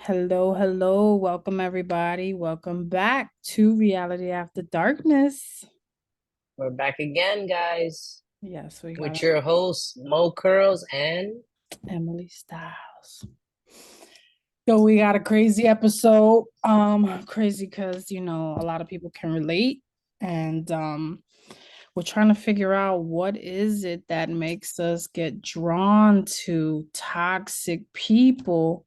Hello, hello. Welcome, everybody. Welcome back to Reality After Darkness. We're back again, guys, Yes, we got with your hosts, Mo Curls and Emily Styles. So we got a crazy episode. Crazy because a lot of people can relate. And we're trying to figure out what is it that makes us get drawn to toxic people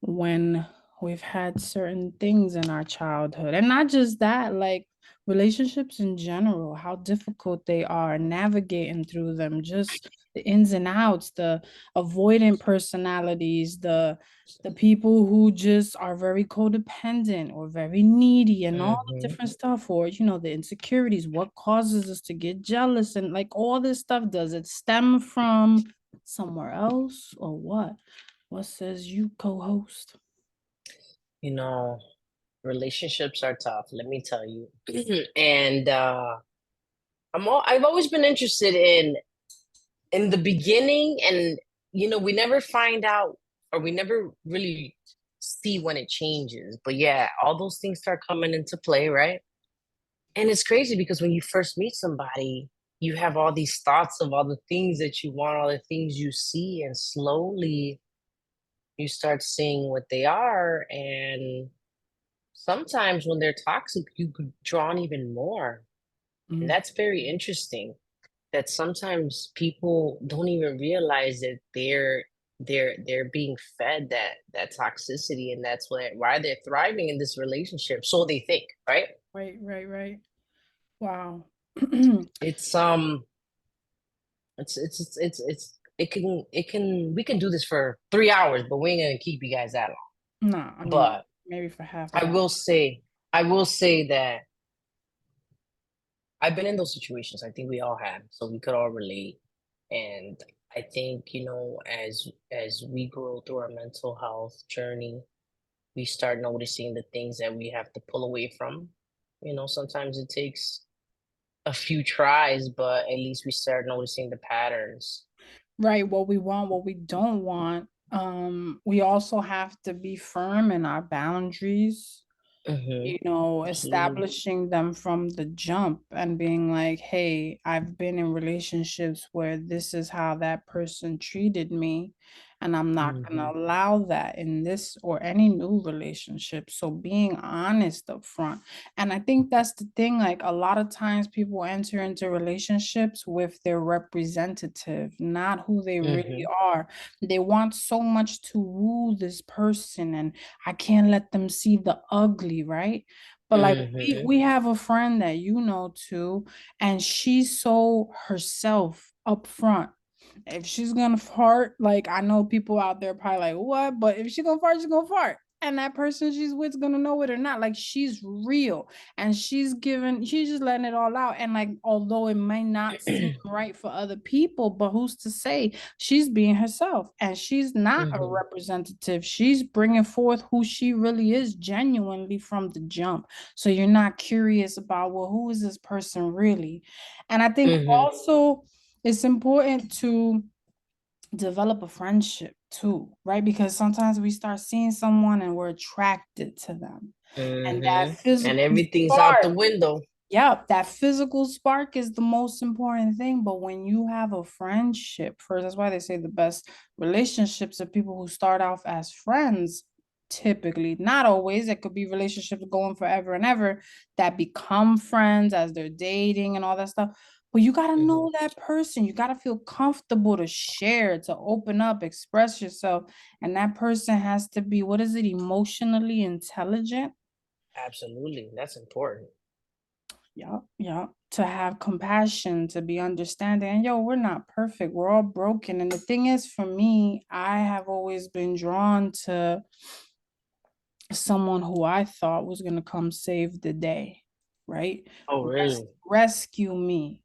when we've had certain things in our childhood. And not just that, like relationships in general, how difficult they are navigating through them, just the ins and outs, the avoidant personalities, the people who just are very codependent or very needy and all the Mhm. different stuff, or the insecurities, what causes us to get jealous, and like all this stuff, does it stem from somewhere else or what says you, co-host? you know, relationships are tough, let me tell you. And I've always been interested in the beginning, and we never find out, or we never really see when it changes. But yeah, all those things start coming into play, right? And it's crazy because when you first meet somebody, you have all these thoughts of all the things that you want, all the things you see, and slowly you start seeing what they are. And sometimes when they're toxic, you could draw on even more. And Mm. that's very interesting that sometimes people don't even realize that they're being fed that toxicity, and that's why they're thriving in this relationship. So they think, right? Right, right, right. Wow. It's it can we can do this for 3 hours, but we ain't gonna keep you guys that long. No, I mean, But maybe for half I an hour. will say, I will say that I've been in those situations. I think we all have, so we could all relate. And I think, as we grow through our mental health journey, we start noticing the things that we have to pull away from. Sometimes it takes a few tries, but at least we start noticing the patterns. Right, what we want, what we don't want. We also have to be firm in our boundaries, Mm-hmm. Absolutely. establishing them from the jump and being like, hey, I've been in relationships where this is how that person treated me, and I'm not going Mm-hmm. to allow that in this or any new relationship. So being honest up front. And I think that's the thing. Like a lot of times people enter into relationships with their representative, not who they really Mm-hmm. are. They want so much to woo this person, and I can't let them see the ugly, right? But like we Mm-hmm. we have a friend that you know too, and she's so herself up front. If she's gonna fart, like I know people out there probably like, what? But if she's gonna fart, she's gonna fart. And that person she's with's gonna know it or not. Like she's real and she's just letting it all out. And like, although it might not seem right for other people, but who's to say she's being herself and she's not a Mm-hmm. representative. She's bringing forth who she really is genuinely from the jump. So you're not curious about, well, who is this person really? And I think Mm-hmm. also it's important to develop a friendship too, right? Because sometimes we start seeing someone and we're attracted to them. And that Mm-hmm. And physical everything's out the spark, window. yeah, that physical spark is the most important thing. But when you have a friendship first, that's why they say the best relationships are people who start off as friends. Typically, not always. It could be relationships going forever and ever that become friends as they're dating and all that stuff. But you got to Mm-hmm. know that person. You got to feel comfortable to share, to open up, express yourself. And that person has to be, what is it, emotionally intelligent? Absolutely. That's important. Yeah, yeah. To have compassion, to be understanding. And yo, we're not perfect. We're all broken. And the thing is, for me, I have always been drawn to someone who I thought was going to come save the day, right? Oh, really? Rescue me.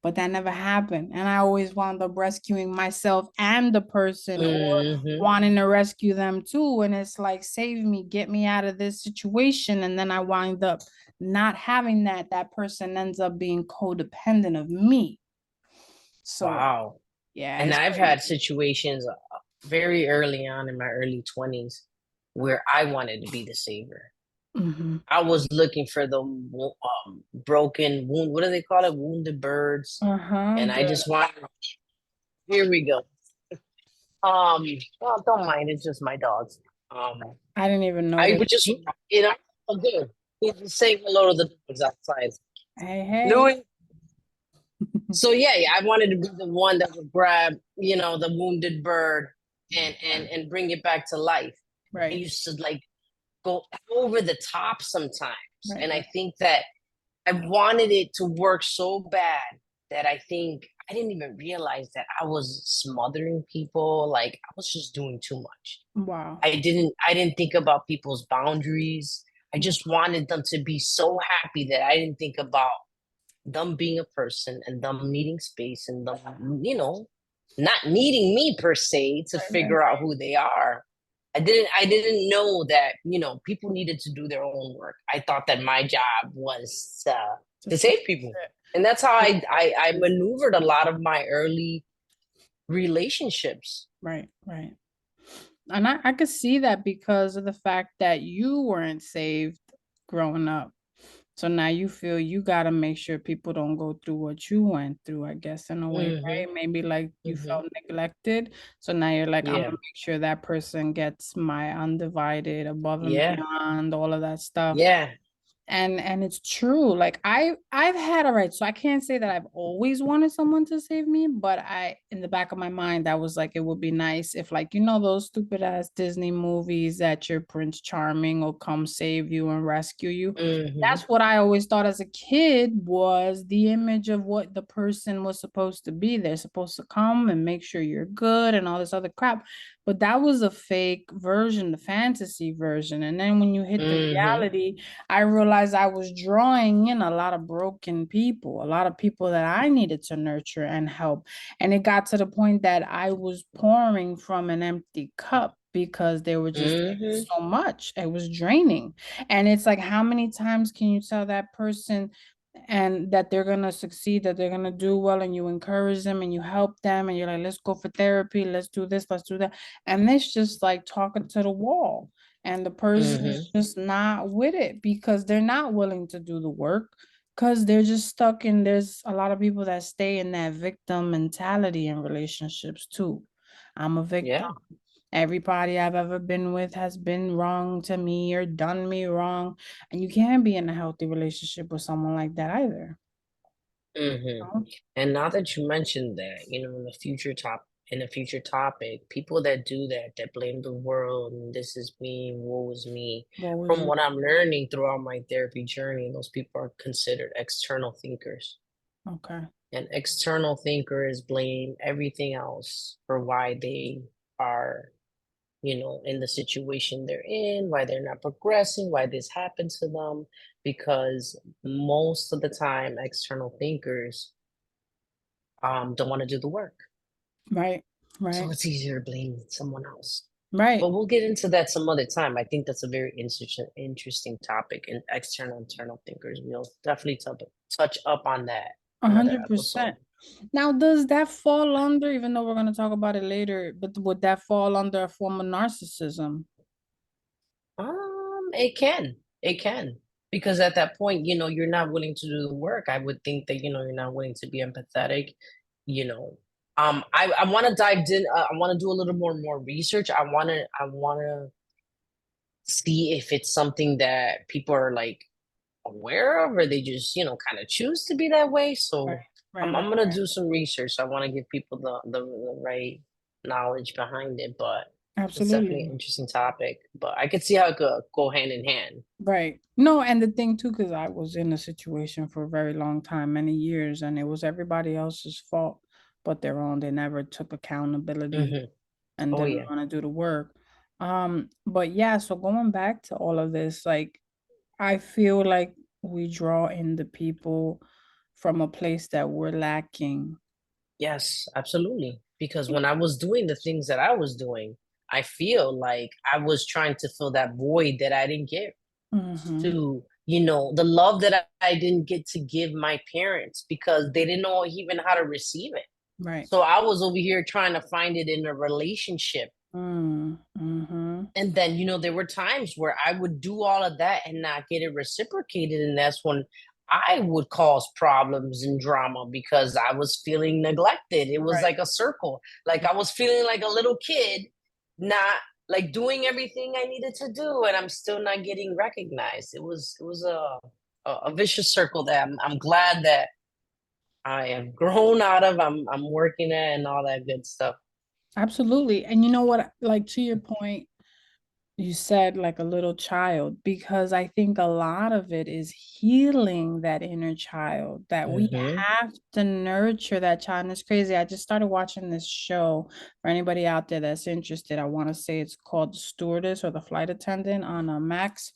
But that never happened. And I always wound up rescuing myself and the person, or Mm-hmm. wanting to rescue them too. And it's like, save me, get me out of this situation. And then I wind up not having that. That person ends up being codependent of me. So, Wow. yeah, And it's I've crazy. had situations very early on in my early 20s. where I wanted to be the savior. Mm-hmm. I was looking for the broken wound. What do they call it? Wounded birds. Uh-huh. And I just wanted. Here we go. Well, don't mind. It's just my dogs. Um, I didn't even I notice. would just, oh, good. He's just saying hello to the dogs outside. Hey, hey. Louis. So yeah, I wanted to be the one that would grab, the wounded bird and bring it back to life. I Right. used to like go over the top sometimes, Right. and I Right. think that I wanted it to work so bad that I think I didn't even realize that I was smothering people. Like I was just doing too much. Wow. I didn't think about people's boundaries. I just wanted them to be so happy that I didn't think about them being a person and them needing space and them, not needing me per se to Right. Right. figure out who they are. I didn't know that, people needed to do their own work. I thought that my job was to Just save people. And that's how I maneuvered a lot of my early relationships. right. Right. And I could see that because of the fact that you weren't saved growing up. So now you feel you gotta make sure people don't go through what you went through, I guess, in a way, Hmm. right? Maybe like you Hmm. felt neglected. So now you're like, I'm gonna Yeah. make sure that person gets my undivided, above and Yeah. beyond, all of that stuff. Yeah. And it's true, like I've had, all right, so I can't say that I've always wanted someone to save me, but I, in the back of my mind, I was like, it would be nice if, like, those stupid ass Disney movies that your Prince Charming will come save you and rescue you. Hmm. That's what I always thought as a kid, was the image of what the person was supposed to be. They're supposed to come and make sure you're good and all this other crap, but that was a fake version, the fantasy version. And then when you hit the Hmm. reality, I realized I was drawing in a lot of broken people, a lot of people that I needed to nurture and help. And it got to the point that I was pouring from an empty cup because they were just giving Hmm. so much. It was draining. And it's like, how many times can you tell that person and that they're gonna succeed, that they're gonna do well, and you encourage them and you help them and you're like, let's go for therapy, let's do this, let's do that. And it's just like talking to the wall, and the person Hmm. is just not with it because they're not willing to do the work, because they're just stuck in, there's a lot of people that stay in that victim mentality in relationships too. I'm a victim. Yeah. Everybody I've ever been with has been wrong to me or done me wrong. And you can't be in a healthy relationship with someone like that either. Hmm. You And now that you mentioned that, in a future topic, people that do that, that blame the world and this is me, woe is me. What was From you? what I'm learning throughout my therapy journey, those people are considered external thinkers. Okay. And external thinkers blame everything else for why they are, in the situation they're in, why they're not progressing, why this happened to them. Because most of the time, external thinkers don't want to do the work. Right. So Right. it's easier to blame someone else. Right. But we'll get into that some other time. I think that's a very interesting topic. And external, internal thinkers. We'll definitely touch up on that A another hundred episode. percent. Now, does that fall under, even though we're going to talk about it later, but would that fall under a form of narcissism? It can, because at that point, you're not willing to do the work. I would think that, you're not willing to be empathetic, you know. I want to dive in. I want to do a little more research. I want to see if it's something that people are like aware of, or they just, kind of choose to be that way. Right. So Right. I'm Right. gonna do some research. I want to give people the right knowledge behind it, but it's definitely an Absolutely. interesting topic. But I could see how it could go hand in hand. Right. No, and the thing too, because I was in a situation for a very long time, many years, and it was everybody else's fault but their own. They never took accountability Hmm. and Oh didn't yeah. want to do the work. But yeah, so going back to all of this, like, I feel like we draw in the people from a place that we're lacking. Yes, absolutely. Because when I was doing the things that I was doing, I feel like I was trying to fill that void that I didn't get Mm-hmm. to, the love that I didn't get to give my parents because they didn't know even how to receive it. Right. So I was over here trying to find it in a relationship. Mm-hmm. And then, there were times where I would do all of that and not get it reciprocated. And that's when I would cause problems and drama because I was feeling neglected. It was Right. like a circle. Like I was feeling like a little kid, not like doing everything I needed to do, and I'm still not getting recognized. It was a vicious circle that I'm glad that I have grown out of. I'm working at and all that good stuff. Absolutely. And you know what, like to your point, you said like a little child, because I think a lot of it is healing that inner child, that we Hmm. have to nurture that child. And it's crazy. I just started watching this show. For anybody out there that's interested, I want to say it's called The Stewardess or The Flight Attendant on Max.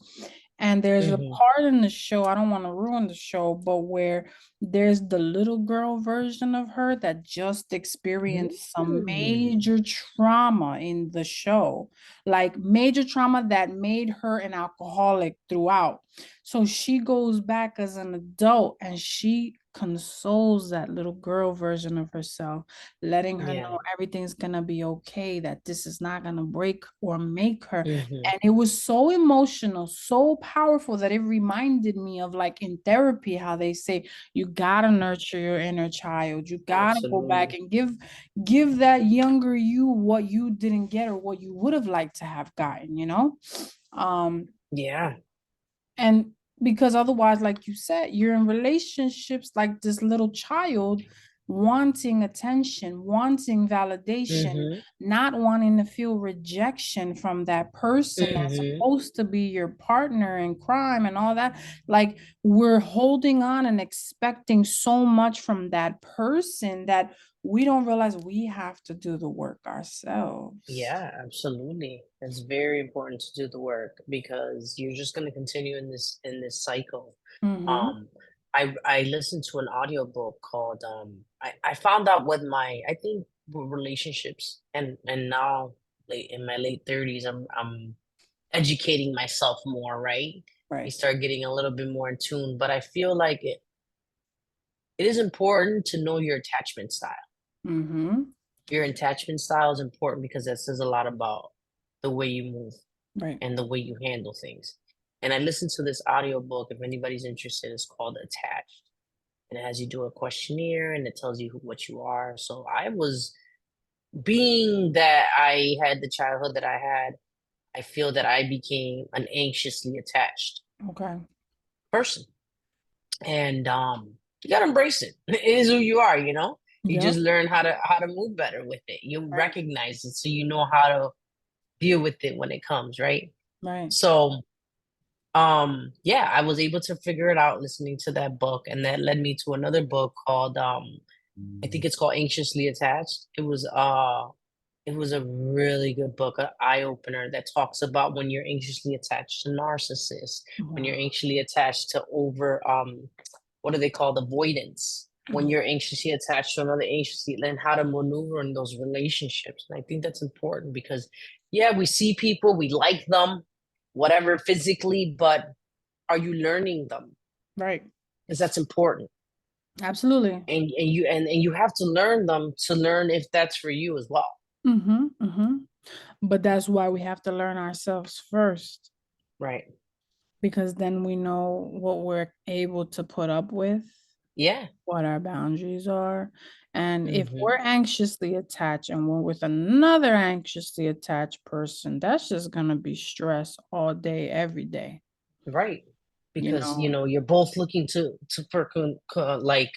And there's a Hmm. part in the show, I don't want to ruin the show, but where there's the little girl version of her that just experienced some Mm. major trauma in the show, like major trauma that made her an alcoholic throughout. So she goes back as an adult and she consoles that little girl version of herself, letting her Yeah. know everything's gonna be okay, that this is not gonna break or make her. Hmm. And it was so emotional, so powerful, that it reminded me of like in therapy how they say you gotta nurture your inner child. You gotta go back Absolutely. and give that younger you what you didn't get or what you would have liked to have gotten, you know? Um, Yeah. and because otherwise, like you said, you're in relationships like this little child, wanting attention, wanting validation, Hmm. not wanting to feel rejection from that person that's Hmm. supposed to be your partner in crime and all that. Like we're holding on and expecting so much from that person that we don't realize we have to do the work ourselves. Yeah, absolutely. It's very important to do the work because you're just going to continue in this cycle. Mm-hmm. Um, I listened to an audiobook called I found out with my I think with relationships and now in my late 30s I'm educating myself more, right? You Right. start getting a little bit more in tune, but I feel like it is important to know your attachment style. Mm-hmm. Your attachment style is important because that says a lot about the way you move Right. and the way you handle things. And I listened to this audiobook, if anybody's interested, it's called Attached. And it has you do a questionnaire and it tells you what you are. So I was, being that I had the childhood that I had, I feel that I became an anxiously attached Okay. person. And you gotta embrace it. It is who you are, you know? You Yep. just learn how to move better with it. You Right. recognize it so you know how to deal with it when it comes, right? Right. So yeah, I was able to figure it out listening to that book, and that led me to another book called I think it's called Anxiously Attached. It was a really good book, an eye opener that talks about when you're anxiously attached to narcissists, when you're Wow. anxiously attached to over what do they call avoidance? When Yeah. you're anxiously attached to another anxiously, then how to maneuver in those relationships. And I think that's important because, yeah, we see people, we like them, whatever physically, but are you learning them? Right. Because that's important. Absolutely. And you have to learn them to learn if that's for you as well. Mm-hmm. Mm-hmm. But that's why we have to learn ourselves first, Right. because then we know what we're able to put up with, Yeah. what our boundaries are. And if Hmm. we're anxiously attached and we're with another anxiously attached person, that's just gonna be stress all day, every day, Right. you Because know? you're both looking to for like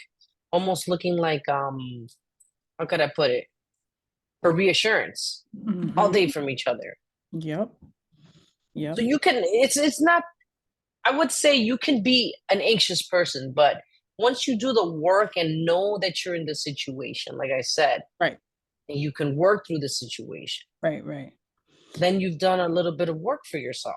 almost looking like how could I put it? For reassurance all Mm-hmm. day from each other. Yep. So Yep. you can it's not, I would say you can be an anxious person, but once you do the work and know that you're in the situation, like I said, Right. and you can work through the situation, Right. Right. then you've done a little bit of work for yourself.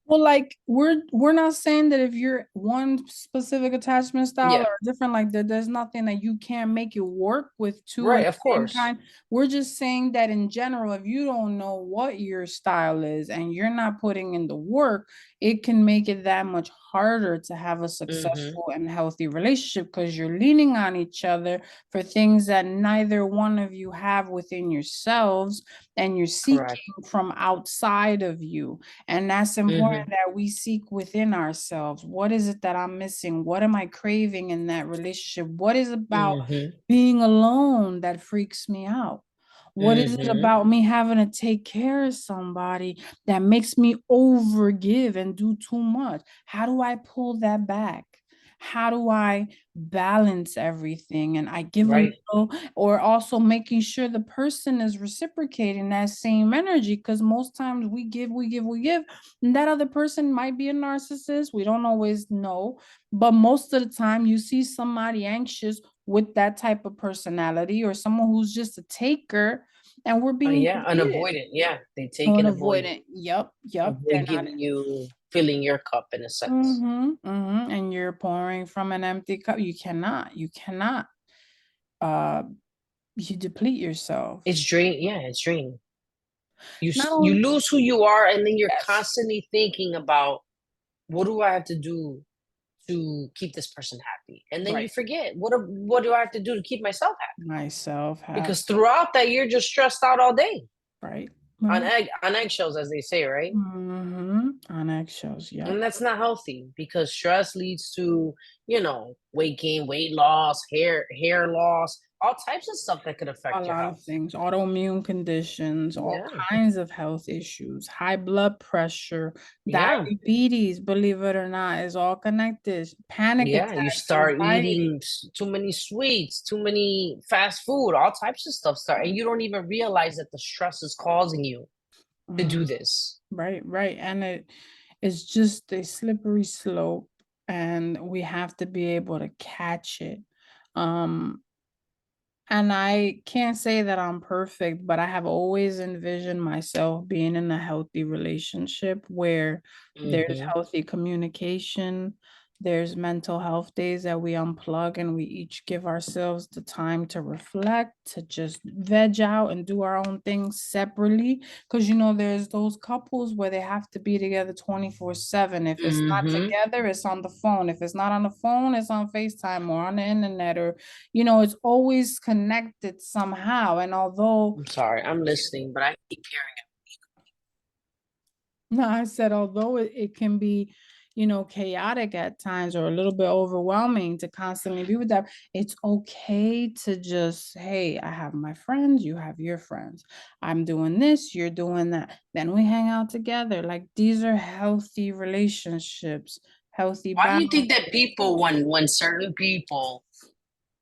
Well, like we're not saying that if you're one specific attachment style Yeah. or different, like that, there's nothing that you can't make it work with two in Right, of the same course. kind. We're just saying that in general, if you don't know what your style is and you're not putting in the work, it can make it that much harder to have a Mm-hmm. successful and healthy relationship because you're leaning on each other for things that neither one of you have within yourselves, and you're seeking Correct. from outside of you. And that's important Mm-hmm. that we seek within ourselves. What is it that I'm missing? What am I craving in that relationship? What is about Mm-hmm. being alone that freaks me out? What is it Mm-hmm. about me having to take care of somebody that makes me overgive and do too much? How do I pull that back? How do I balance everything? And I give a Right. little, or also making sure the person is reciprocating that same energy. Because most times we give, and that other person might be a narcissist. We don't always know. But most of the time, you see somebody anxious with that type of personality, or someone who's just a taker, and we're being Yeah, avoided. unavoidant. Yeah, they take and avoid it. Unavoidant. Yep. They're Avoid not. giving you filling your cup in a sense. And you're pouring from an empty cup. You cannot. Uh, you deplete yourself. It's drain. Yeah, it's draining. Not You only lose who you are, and then you're yes, constantly thinking about what do I have to do to keep this person happy, and then you right. forget what do I have to do to keep myself happy? Myself have Because throughout that you're just stressed out all day right, on right. eggshells, as they say, right? On eggshells. Yep. And that's not healthy because stress leads to, weight gain, weight loss, hair loss, all types of stuff that could A affect your lot of health. things, autoimmune conditions, all Yeah. kinds of health issues, high blood pressure, Yeah. diabetes, believe it or not, is all connected. Panic Yeah. You attacks, start anxiety. eating too many sweets, too many fast food, all types of stuff start, and you don't even realize that the stress is causing you to Mhm. do this. Right. And it is just a slippery slope, and we have to be able to catch it. Um, And I can't say that I'm perfect, but I have always envisioned myself being in a healthy relationship where there's Hmm. healthy communication, there's mental health days that we unplug and we each give ourselves the time to reflect, to just veg out and do our own things separately. Because, there's those couples where they have to be together 24/7. If it's not Hmm. together, it's on the phone. If it's not on the phone, it's on FaceTime or on the internet, or it's always connected somehow. And although, I'm sorry, I'm listening, but I keep hearing no, I said, although it can be, chaotic at times or a little bit overwhelming to constantly be with them, it's okay to just, hey, I have my friends, you have your friends. I'm doing this, you're doing that. Then we hang out together. Like, these are healthy relationships, healthy Why do you think boundaries. that people, when certain people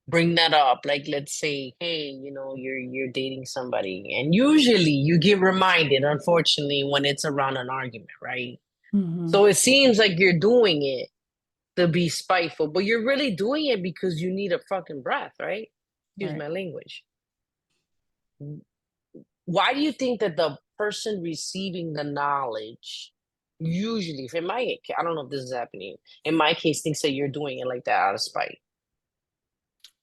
bring that up, like let's say, hey, you're dating somebody, and usually you get reminded, unfortunately, when it's around an argument, right? Mhm. So it seems like you're doing it to be spiteful, but you're really doing it because you need a fucking breath, right? Excuse Right. my language. Why do you think that the person receiving the knowledge usually, if in my, I don't know if this is happening, in my case, thinks that you're doing it like that out of spite,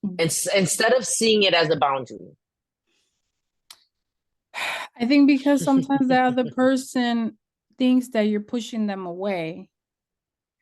and instead of seeing it as a boundary? I think because sometimes the other person thinks that you're pushing them away,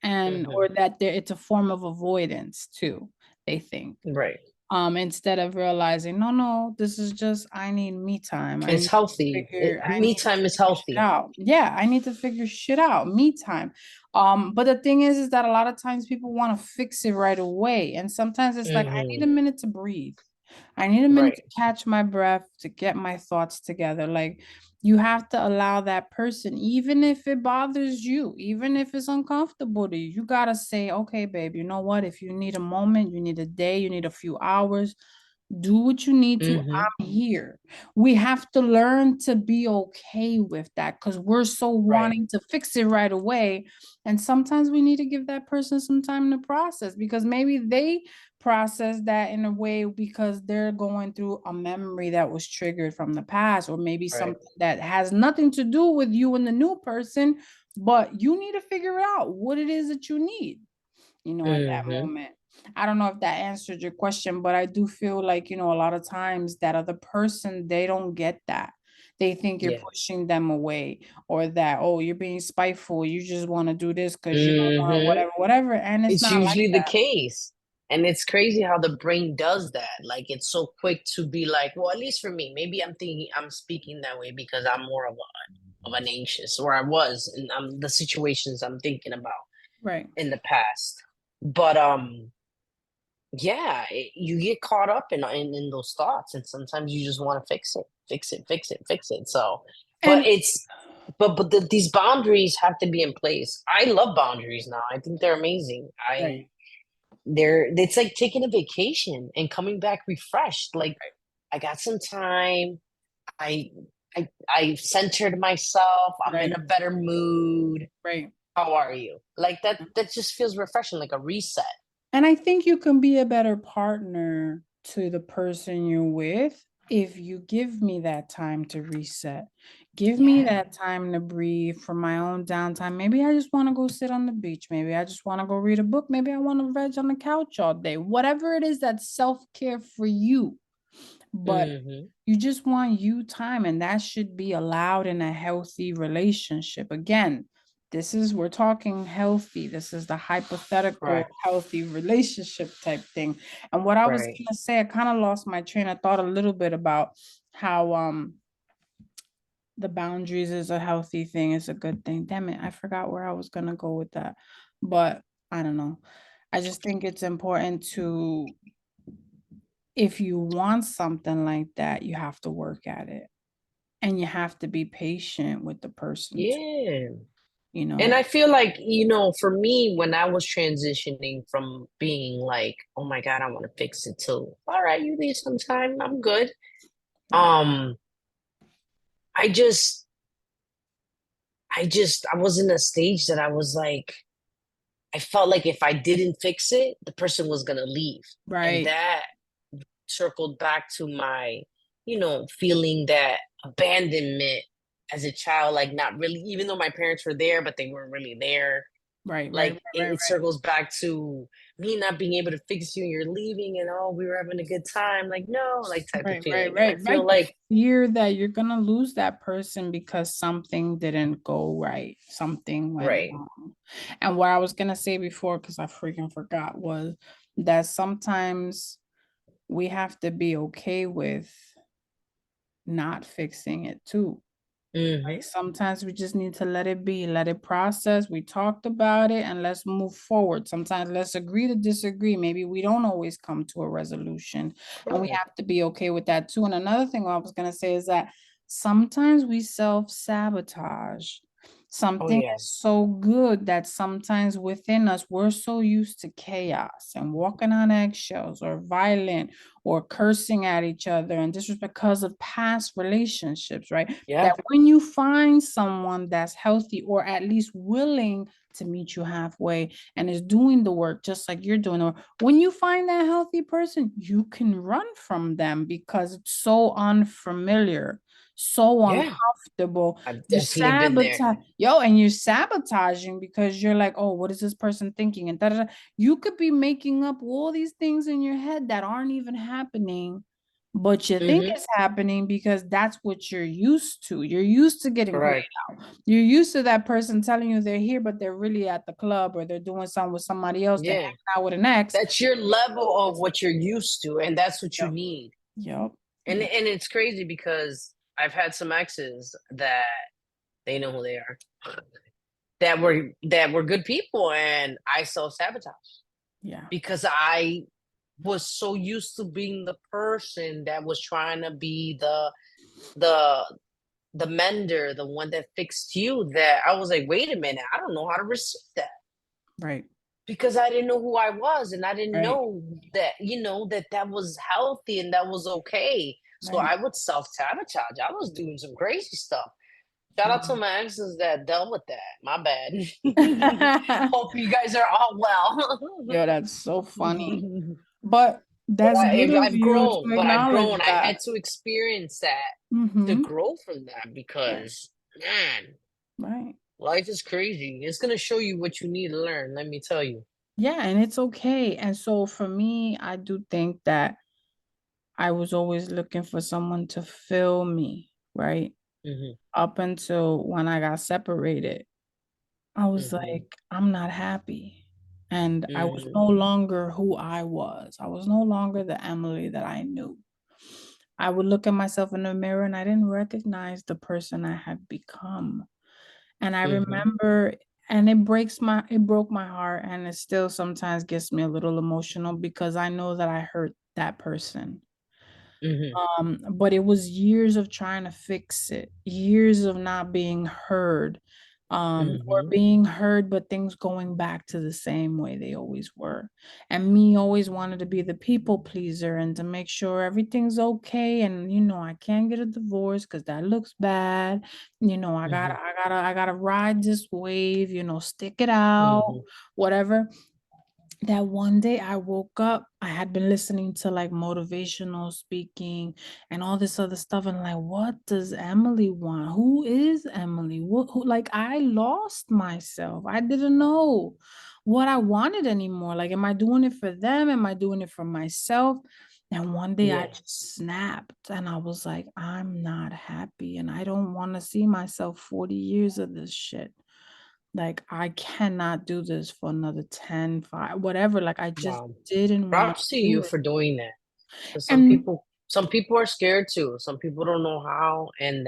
and Hmm. or that it's a form of avoidance too, they think. Right. Instead of realizing, no, this is just, I need me time. It's healthy. I Me need to time is figure shit healthy. out. Yeah, I need to figure shit out, me time. But the thing is that a lot of times people want to fix it right away. And sometimes it's like, I need Hmm. a minute to breathe. I need a minute to Right. catch my breath, to get my thoughts together. Like, you have to allow that person, even if it bothers you, even if it's uncomfortable to you, you gotta say, okay, babe, you know what? If you need a moment, you need a day, you need a few hours, do what you need to. Hmm. I'm here. We have to learn to be okay with that because we're so Right. wanting to fix it right away. And sometimes we need to give that person some time to process, because maybe they process that in a way because they're going through a memory that was triggered from the past, or maybe Right. something that has nothing to do with you and the new person, but you need to figure out what it is that you need, at that Hmm. moment. I don't know if that answered your question, but I do feel like, a lot of times that other person, they don't get that. they think you're Yeah. pushing them away, or that, oh, you're being spiteful, you just want to do this because you don't want to, Hmm. whatever. And it's It's not like usually the that. case. And it's crazy how the brain does that. Like it's so quick to be like, well, at least for me, maybe I'm speaking that way because I'm more of an anxious, or I was, and the situations I'm thinking about Right. in the past. But yeah, you get caught up in those thoughts, and sometimes you just want to fix it, fix it, fix it, fix it. So, but And it's these boundaries have to be in place. I love boundaries now. I think they're amazing. right, It's like taking a vacation and coming back refreshed. Like I got some time. I I centered myself. I'm in right, a better mood. right. How are you? Like that just feels refreshing, like a reset. And I think you can be a better partner to the person you're with if you give me that time to reset. Give me Yeah. that time to breathe for my own downtime. Maybe I just want to go sit on the beach. Maybe I just want to go read a book. Maybe I want to veg on the couch all day. Whatever it is that's self-care for you. But Hmm. you just want you time, and that should be allowed in a healthy relationship. Again, we're talking healthy. This is the hypothetical Right. healthy relationship type thing. And what I was Right. gonna say, I kind of lost my train of thought a little bit about how the boundaries is a healthy thing, it's a good thing. Damn it, I forgot where I was gonna go with that. But I don't know. I just think it's important to, if you want something like that, you have to work at it. And you have to be patient with the person too, Yeah. you And know? I feel like, for me, when I was transitioning from being like, oh my God, I want to fix it to, all right, you need some time, I'm good. Right, Um, I just, I was in a stage that I was like, I felt like if I didn't fix it, the person was gonna leave. And right, that circled back to my, feeling that abandonment as a child, like not really, even though my parents were there, but they weren't really there. right, right, Like right, it right, circles back to me not being able to fix you and you're leaving and oh, we were having a good time. Like, no, like type of right, right, feeling. And I right, feel right. The like, fear that you're gonna lose that person because something didn't go right, something went right. wrong. And what I was gonna say before, because I freaking forgot, was that sometimes we have to be okay with not fixing it too. Hmm. Like sometimes we just need to let it be, let it process. We talked about it and let's move forward. Sometimes let's agree to disagree. Maybe we don't always come to a resolution, and we Correct. have to be okay with that too. And another thing I was going to say is that sometimes we self-sabotage. Oh Something yeah. is so good that sometimes within us, we're so used to chaos and walking on eggshells or violent or cursing at each other and disrespect because of past relationships, right? Yeah. That when you find someone that's healthy or at least willing to meet you halfway and is doing the work just like you're doing, or when you find that healthy person, you can run from them because it's so unfamiliar, so Yeah. uncomfortable. I've You definitely been there. sabotage, yo, and you're sabotaging because you're like, oh, what is this person thinking? And da, da, da. You could be making up all these things in your head that aren't even happening, but you think Hmm. it's happening because that's what you're used to. You're used to getting played Correct. out. You're used to that person telling you they're here, but they're really at the club or they're doing something with somebody else. They're Yeah. hanging out with an ex. That's your level of what you're used to, and that's what you Yep. need. Yep. And Yep. and it's crazy because I've had some exes that they know who they are, that were good people, and I self-sabotage Yeah. because I was so used to being the person that was trying to be the the mender, the one that fixed you, that I was like, wait a minute, I don't know how to receive that Right. because I didn't know who I was and I didn't Right. know that, that was healthy and that was okay. So Right. I would self-sabotage. I was doing some crazy stuff. Shout out to Wow. my exes that dealt with that. My bad. Hope you guys are all well. Yo, that's so funny. But that's good of I've you grown, to but I've acknowledge grown. I that. had to experience that to Mm-hmm. grow from that Yeah. because, man, Right. life is crazy. It's gonna show you what you need to learn. Let me tell you. Yeah, and it's okay. And so for me, I do think that I was always looking for someone to fill me, right? Mm-hmm. up until when I got separated. I was Mm-hmm. like, I'm not happy. And I was no Mm-hmm. longer who I was. I was no longer the Emily that I knew. I would look at myself in the mirror and I didn't recognize the person I had become. And I Mm-hmm. remember, and it broke my heart, and it still sometimes gets me a little emotional because I know that I hurt that person. Mm-hmm. But it was years of trying to fix it, years of not being heard, or Mm-hmm. being heard, but things going back to the same way they always were. And me always wanted to be the people pleaser and to make sure everything's okay. And I can't get a divorce because that looks bad. Mm-hmm. I gotta ride this wave, stick it out, Mm-hmm. whatever. That one day I woke up, I had been listening to like motivational speaking and all this other stuff, and like, what does Emily want? Who is Emily? Like, I lost myself. I didn't know what I wanted anymore. Like, am I doing it for them? Am I doing it for myself? And one day I Yeah. just snapped and I was like, I'm not happy and I don't want to see myself 40 years of this shit. Like, I cannot do this for another 10, 5, whatever. Like, I just Wow. didn't want to Props to do you it. for doing that. Because And some people are scared too. Some people don't know how, and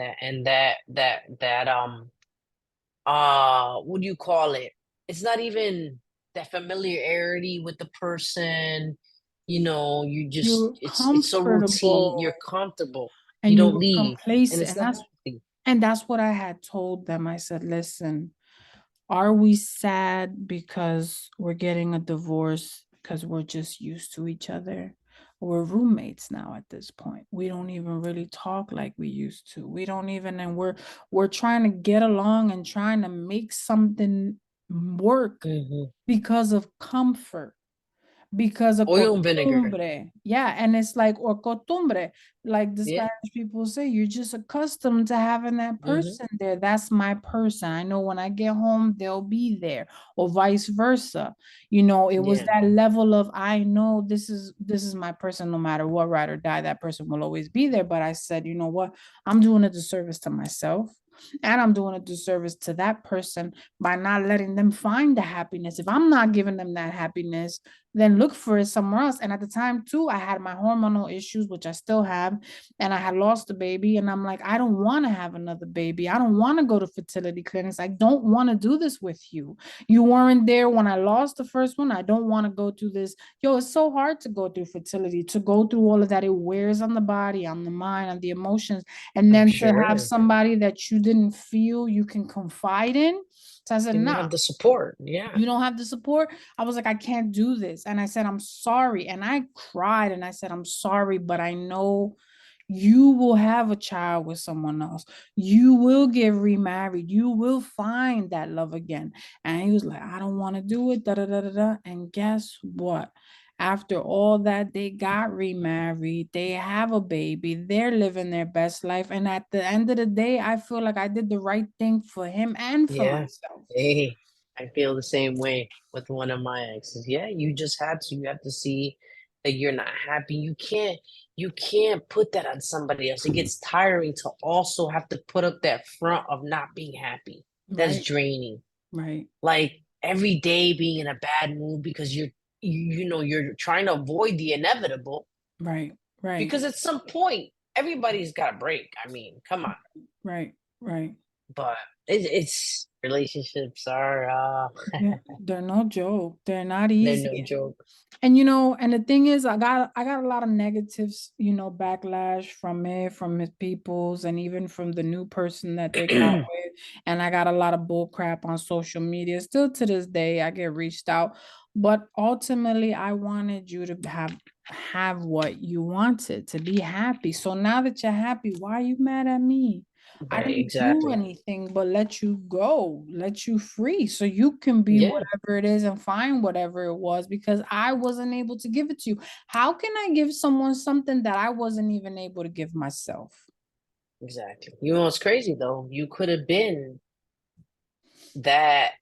what do you call it? It's not even that familiarity with the person. You just you're it's so routine. You're comfortable comfortable. You and you don't were leave, and complacent. it's not healthy. And that's what I had told them. I said, listen, are we sad because we're getting a divorce because we're just used to each other? We're roommates now at this point. We don't even really talk like we used to. We don't even, and we're trying to get along and trying to make something work Hmm. because of comfort, because of Oil and vinegar. costumbre. Yeah, and it's like, or costumbre, like the Yeah. Spanish people say, you're just accustomed to having that Hmm. person there. That's my person. I know when I get home, they'll be there, or vice versa. It was Yeah. that level of, I know this is my person, no matter what, ride or die, that person will always be there. But I said, you know what? I'm doing a disservice to myself. And I'm doing a disservice to that person by not letting them find the happiness. If I'm not giving them that happiness, then look for it somewhere else. And at the time, too, I had my hormonal issues, which I still have, and I had lost a baby. And I'm like, I don't want to have another baby. I don't want to go to fertility clinics. I don't want to do this with you. You weren't there when I lost the first one. I don't want to go through this. Yo, it's so hard to go through fertility, to go through all of that. It wears on the body, on the mind, on the emotions. And I'm then to have sure. somebody that you didn't feel you can confide in. So I said, You don't nah, have the support. Yeah. you don't have the support. I was like, I can't do this. And I said, I'm sorry. And I cried and I said, I'm sorry, but I know you will have a child with someone else. You will get remarried. You will find that love again. And he was like, I don't want to do it. Da, da, da, da, da. And guess what? After all that, they got remarried. They have a baby. They're living their best life. And at the end of the day, I feel like I did the right thing for him and for Yeah. myself. Hey, I feel the same way with one of my exes. Yeah, you just had to. You have to see that you're not happy. You can't put that on somebody else. It gets tiring to also have to put up that front of not being happy. That's Right, draining. right, Like every day being in a bad mood because you're trying to avoid the inevitable right, right, because at some point everybody's got a break. I mean, come on. right, right. But it's relationships are Yeah, they're no joke. They're not they're easy. no joke. And and the thing is, I got a lot of negatives, backlash from it, from his peoples, and even from the new person that they got with. And I got a lot of bull crap on social media. Still to this day, I get reached out. But ultimately, I wanted you to have what you wanted, to be happy. So now that you're happy, why are you mad at me? I Right, didn't do exactly. anything but let you go, let you free so you can be Yeah, whatever it is and find whatever it was because I wasn't able to give it to you. How can I give someone something that I wasn't even able to give myself? exactly. You know what's crazy though? You could have been that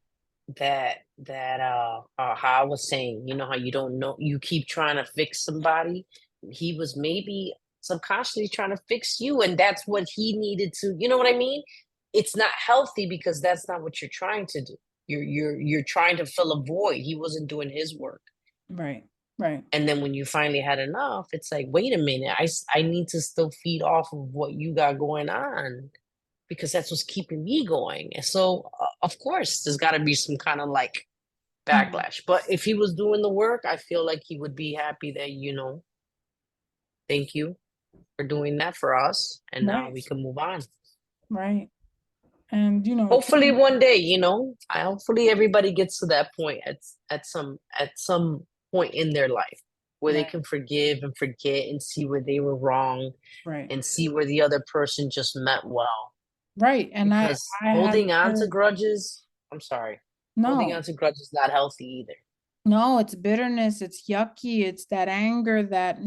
how I was saying, you know how you don't know, you keep trying to fix somebody. He was maybe subconsciously trying to fix you, and that's what he needed to, you know what I mean? It's not healthy because that's not what you're trying to do. You're trying to fill a void. He wasn't doing his work. Right. Right. And then when you finally had enough, it's like, wait a minute, I need to still feed off of what you got going on because that's what's keeping me going. And so, of course, there's got to be some kind of like Mhm. backlash. But if he was doing the work, I feel like he would be happy that, thank you for doing that for us. And now Right. we can move on. Right. And Hopefully one day, I hopefully everybody gets to that point at some point in their life where they right. can forgive and forget and see where they were wrong Right. and see where the other person just meant well. Right. And Because I have holding on to heard grudges, I'm sorry, holding on no. to grudges is not healthy either. No, it's bitterness, it's yucky, it's that anger that,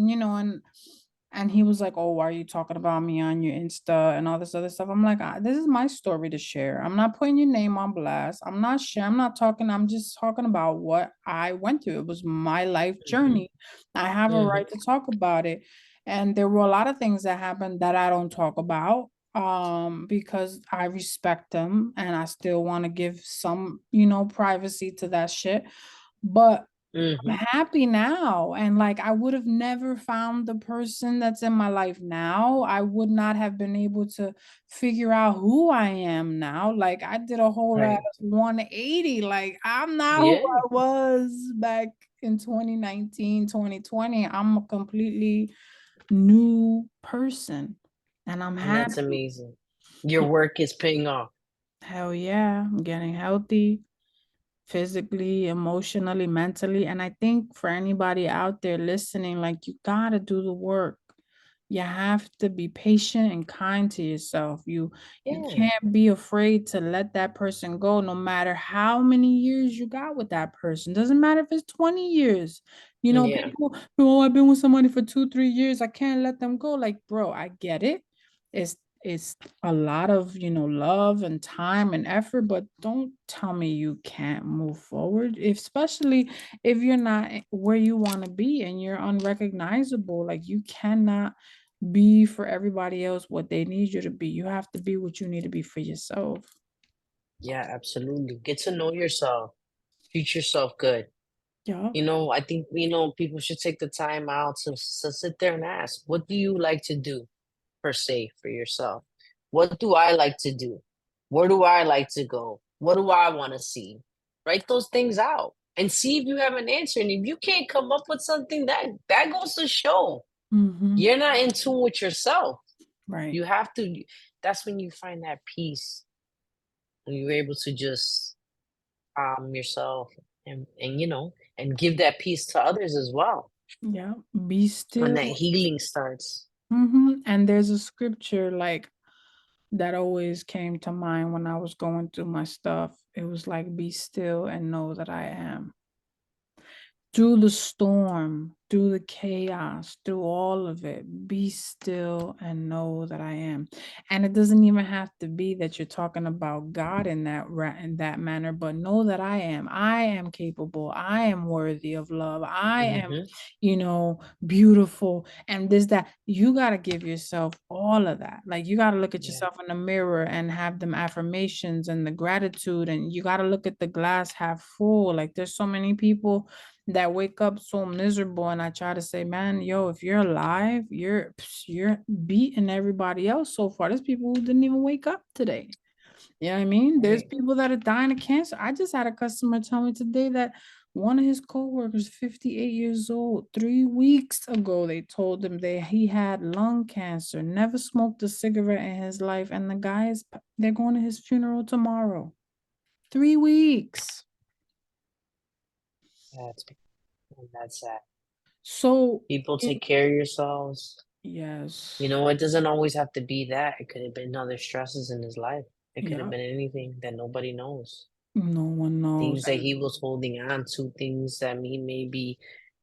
and he was like, "Oh, why are you talking about me on your Insta and all this other stuff?" I'm like, "This is my story to share. I'm not putting your name on blast. I'm not talking, I'm just talking about what I went through. It was my life Hmm. journey. I have a Hmm. right to talk about it. And there were a lot of things that happened that I don't talk about because I respect them and I still want to give some, privacy to that shit. But I'm Hmm. happy now. And like, I would have never found the person that's in my life now. I would not have been able to figure out who I am now. Like, I did a whole ass Right. 180. Like, I'm not who Yeah. I was back in 2019, 2020. I'm a completely new person. And I'm And that's happy. amazing. Your work is paying off. Hell yeah. I'm getting healthy physically, emotionally, mentally. And I think for anybody out there listening, like you gotta do the work. You have to be patient and kind to yourself. You Yeah. can't be afraid to let that person go no matter how many years you got with that person. Doesn't matter if it's 20 years. Yeah. People, oh, I've been with somebody for 2, 3 years. I can't let them go. Like, bro, I get it. It's a lot of love and time and effort, but don't tell me you can't move forward, especially if you're not where you want to be and you're unrecognizable. Like, you cannot be for everybody else what they need you to be. You have to be what you need to be for yourself. Yeah, absolutely. Get to know yourself. Treat yourself good. Yeah. I think, people should take the time out to sit there and ask, what do you like to do per se for yourself? What do I like to do? Where do I like to go? What do I want to see? Write those things out and see if you have an answer. And if you can't come up with something, that goes to show Mm-hmm. you're not in tune with yourself. Right. You have to, that's when you find that peace, when you're able to just yourself and give that peace to others as well Yeah. Be when still. that healing starts. And there's a scripture like that always came to mind when I was going through my stuff. It was like, be still and know that I am. Through the storm, through the chaos, through all of it, be still and know that I am. And it doesn't even have to be that you're talking about God in that manner, but know that I am. I am capable. I am worthy of love. I am, Hmm. beautiful. And this, that you got to give yourself all of that. Like, you got to look at Yeah. yourself in the mirror and have them affirmations and the gratitude. And you got to look at the glass half full. Like, there's so many people that wake up so miserable, and I try to say, man, yo, if you're alive, you're beating everybody else so far. There's people who didn't even wake up today. You know what I mean? There's Right. people that are dying of cancer. I just had a customer tell me today that one of his coworkers, 58 years old, 3 weeks ago, they told him he had lung cancer, never smoked a cigarette in his life, and the guy they're going to his funeral tomorrow. 3 weeks. That's that's sad. So People it, take care of yourselves. yes. It doesn't always have to be that. It could have been other stresses in his life. It could have Yeah. been anything that nobody knows. No one knows. Things that he was holding on to, things that he may be,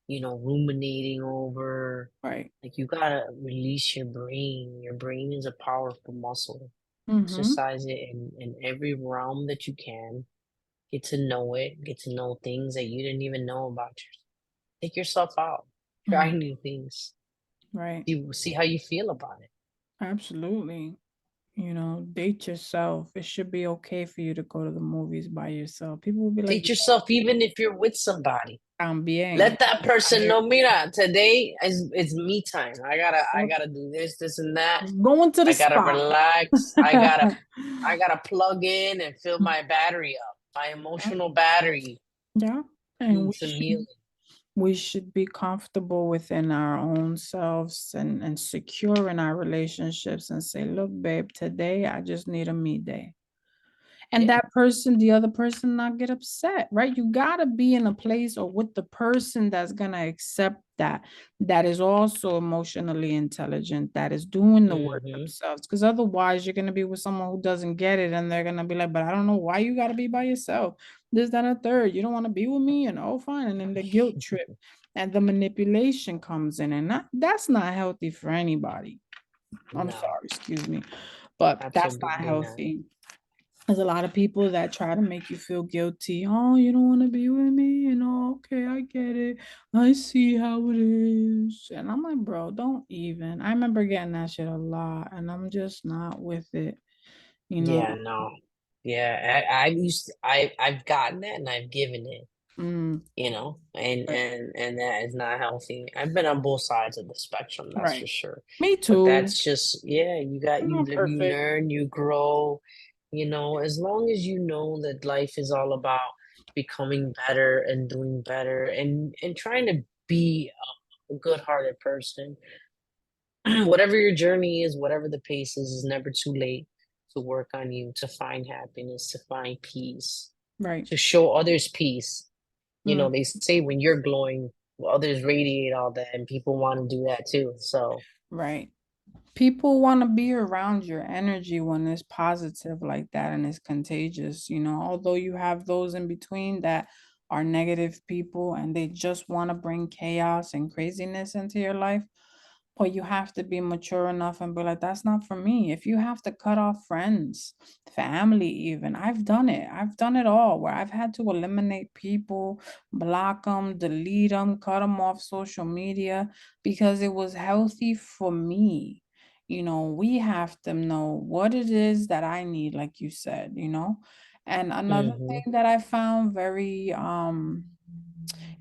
ruminating over. Right. Like, you gotta release your brain. Your brain is a powerful muscle. Mm-hmm. Exercise it in every realm that you can. Get to know it. Get to know things that you didn't even know about yourself. Take yourself out. Try Mm. new things. Right. You see how you feel about it. Absolutely. Date yourself. It should be okay for you to go to the movies by yourself. People will be like, Date yourself even if you're with somebody. también. Let that person I know, mira, today is me time. I yep, gotta do this and that. going to the I gotta spa. relax. I gotta plug in and fill my battery up. My Yeah, emotional battery yeah. And we needs some should healing. we should be comfortable within our own selves and secure in our relationships and say, look, babe, today I just need a me day. And Yeah. that person, the other person not get upset, right? You gotta be in a place or with the person that's gonna accept that is also emotionally intelligent, that is doing the work Mm-hmm. themselves. Because otherwise, you're gonna be with someone who doesn't get it, and they're gonna be like, "But I don't know why you gotta be by yourself. This, that, and a third. You don't want to be with me, and oh, fine." And then the guilt trip and the manipulation comes in, and that's not healthy for anybody. I'm No, sorry, excuse me, but that's not absolutely not. healthy. There's a lot of people that try to make you feel guilty. Oh, you don't want to be with me? Okay, I get it. I see how it is. And I'm like, bro, don't even. I remember getting that shit a lot, and I'm just not with it, you know? Yeah, no. Yeah, I've gotten that and I've given it, Mm, right, and that is not healthy. I've been on both sides of the spectrum, that's for right. sure. Me But too. that's just, yeah, I'm not you perfect. learn, you grow, as long as you know that life is all about becoming better and doing better and trying to be a good-hearted person. Whatever your journey is, whatever the pace is never too late to work on you, to find happiness, to find peace, Right. to show others peace. Mm, They say when you're glowing, well, others radiate all that, and people want to do that too. So, right. People want to be around your energy when it's positive like that and it's contagious, although you have those in between that are negative people and they just want to bring chaos and craziness into your life. But you have to be mature enough and be like, that's not for me. If you have to cut off friends, family, even, I've done it. I've done it all where I've had to eliminate people, block them, delete them, cut them off social media because it was healthy for me. We have to know what it is that I need, like you said. And another hmm thing that I found very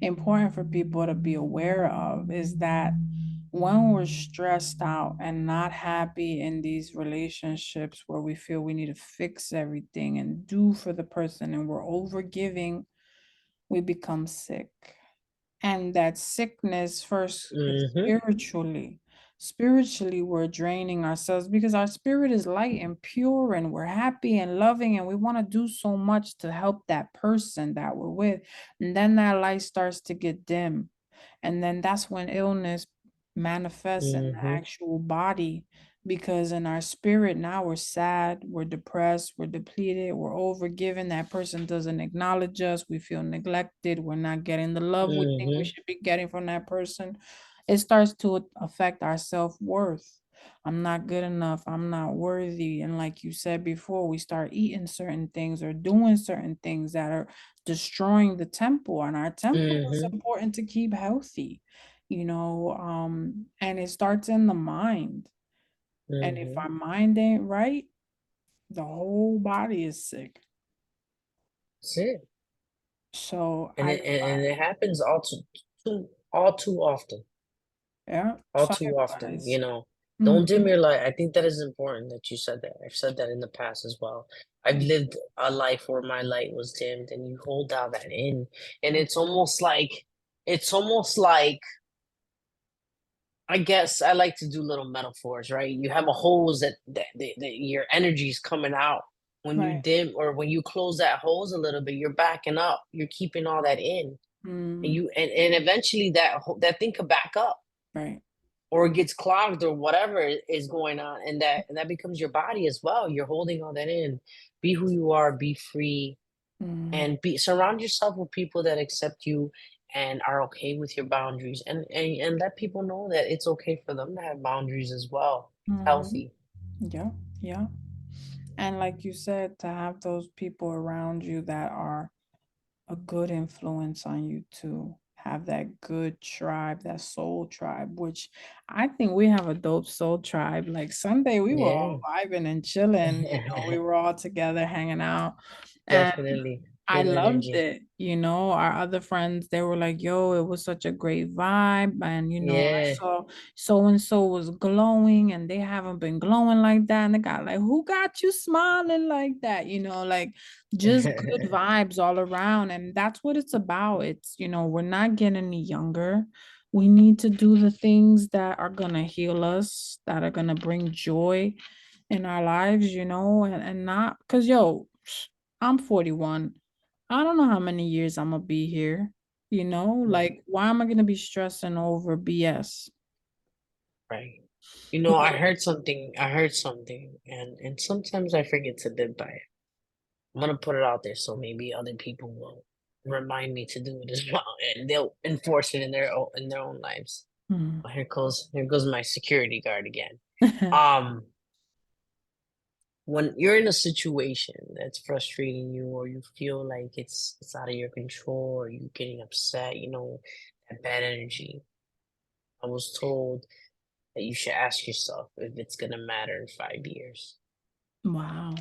important for people to be aware of is that when we're stressed out and not happy in these relationships where we feel we need to fix everything and do for the person and we're over giving, we become sick. And that sickness first is hmm spiritually. Spiritually, we're draining ourselves because our spirit is light and pure, and we're happy and loving, and we want to do so much to help that person that we're with. And then that light starts to get dim. And then that's when illness manifests in the hmm actual body because in our spirit now we're sad, we're depressed, we're depleted, we're overgiven. That person doesn't acknowledge us, we feel neglected, we're not getting the love we think we hmm should be getting from that person. It starts to affect our self-worth. I'm not good enough, I'm not worthy. And like you said before, we start eating certain things or doing certain things that are destroying the temple, and our temple is hmm important to keep healthy, and it starts in the mind. And if hmm our mind ain't right, the whole body is sick. That's it. So And it happens all too often. yeah, All so I too often, advise. Don't dim Mhm, your light. I think that is important that you said that. I've said that in the past as well. I've lived a life where my light was dimmed and you hold out that in. And it's almost like I guess I like to do little metaphors, right? You have a hose that your energy is coming out. When you right. dim or when you close that hose a little bit, you're backing up. You're keeping all that in. And Mm, and eventually that thing could back up right. or it gets clogged or whatever is going on and that becomes your body as well. You're holding all that in. Be who you are, be free, Mm, and be surround yourself with people that accept you and are okay with your boundaries and let people know that it's okay for them to have boundaries as well. mhm. Healthy. Yeah, yeah. And like you said, to have those people around you that are a good influence on you too. have that good tribe, that soul tribe, which I think we have a dope soul tribe. Like Sunday, we were all Yeah. vibing and chilling, we were all together hanging out. And Definitely. I Good loved energy. it. Our other friends, they were like, yo, it was such a great vibe. And, I Yeah. saw so and so was glowing and they haven't been glowing like that. And they got like, who got you smiling like that? Like just good vibes all around. And that's what it's about. It's, we're not getting any younger. We need to do the things that are going to heal us, that are going to bring joy in our lives, and not because, yo, I'm 41. I don't know how many years I'm gonna be here. Right. Like why am I gonna be stressing over BS? Right. I Yeah. heard something. I heard something, and sometimes I forget to live by it. I'm gonna put it out there so maybe other people will remind me to do it as well, and they'll enforce it in their own lives. Mm. Well, here goes my security guard again. Um, when you're in a situation that's frustrating you, or you feel like it's out of your control, or you're getting upset, that bad energy. I was told that you should ask yourself if it's gonna matter in 5 years. Wow.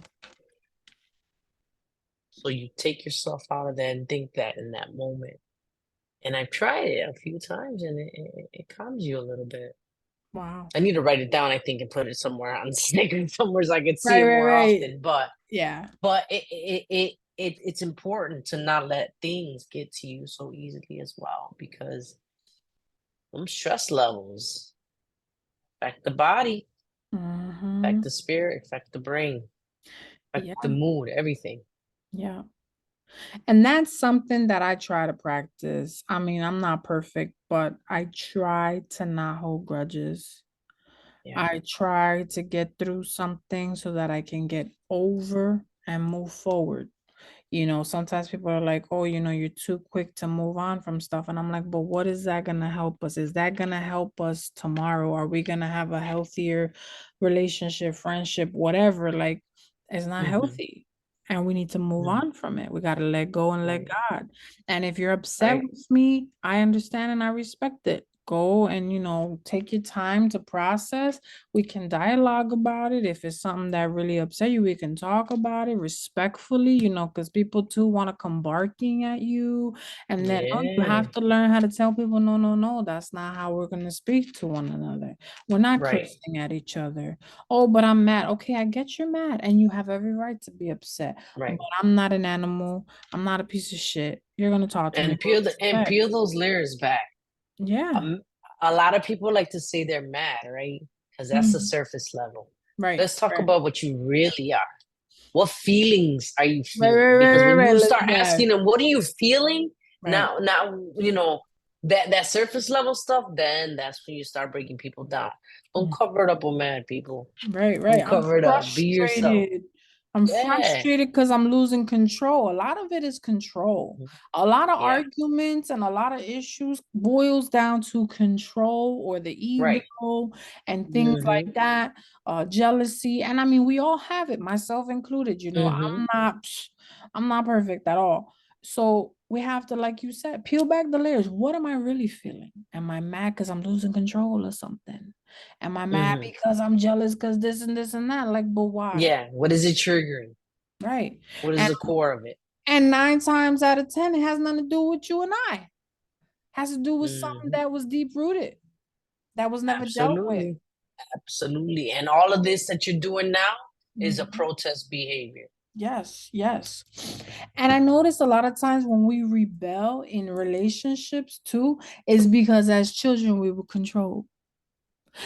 So you take yourself out of that and think that in that moment. And I've tried it a few times, and it calms you a little bit. Wow. I need to write it down, I think, and put it somewhere on stick somewhere so I could see Right, it right, more right. often. But Yeah. but it's important to not let things get to you so easily as well, because them stress levels affect the body, affect Mm-hmm. the spirit, affect the brain, affect Yeah. the mood, everything. Yeah. And that's something that I try to practice. I mean, I'm not perfect, but I try to not hold grudges. Yeah. I try to get through something so that I can get over and move forward. Sometimes people are like, oh, you're too quick to move on from stuff. And I'm like, but what is that going to help us? Is that going to help us tomorrow? Are we going to have a healthier relationship, friendship, whatever? Like, it's not Hmm. healthy. And we need to move on from it. We got to let go and let Right. God. And if you're upset Right. with me, I understand and I respect it. Go and, take your time to process. We can dialogue about it. If it's something that really upset you, we can talk about it respectfully, because people too want to come barking at you. And then, oh, you Yeah. have to learn how to tell people, no, no, no, that's not how we're going to speak to one another. We're not Right. cursing at each other. Oh, but I'm mad. Okay, I get you're mad and you have every right to be upset. But Right. I'm not an animal. I'm not a piece of shit. You're going to talk to me And with respect. peel those layers back. Yeah. Um, a lot of people like to say they're mad, right? Because that's the Mhm. surface level. Right. Let's talk Right. about what you really are. What feelings are you Right, feeling? right, right, Because right, when right. you Let's start dive. asking them, what are you feeling? Right. Now, that surface level stuff, then that's when you start breaking people down. Don't Mm. cover it up with mad people. Right, right. Don't I'm cover it up. Be yourself. frustrated. I'm Yeah. frustrated because I'm losing control. A lot of it is control. Mhm. A lot of Yeah. arguments and a lot of issues boils down to control or the Right. ego and things Mm-hmm. like that, jealousy. And I mean, we all have it, myself included. Mm-hmm. I'm not perfect at all. So we have to, like you said, peel back the layers. What am I really feeling? Am I mad because I'm losing control or something? Am I mad Mm-hmm. because I'm jealous because this and that? Like, but why? Yeah. What is it triggering? Right. What is And the core of it? and 9 times out of 10, it has nothing to do with you and I. It has to do with something Hmm. that was deep rooted, that was never dealt with. Absolutely. Absolutely. And all of this that you're doing now is a Mhm. protest behavior. Yes, yes. And I notice a lot of times when we rebel in relationships too, is because as children we were controlled.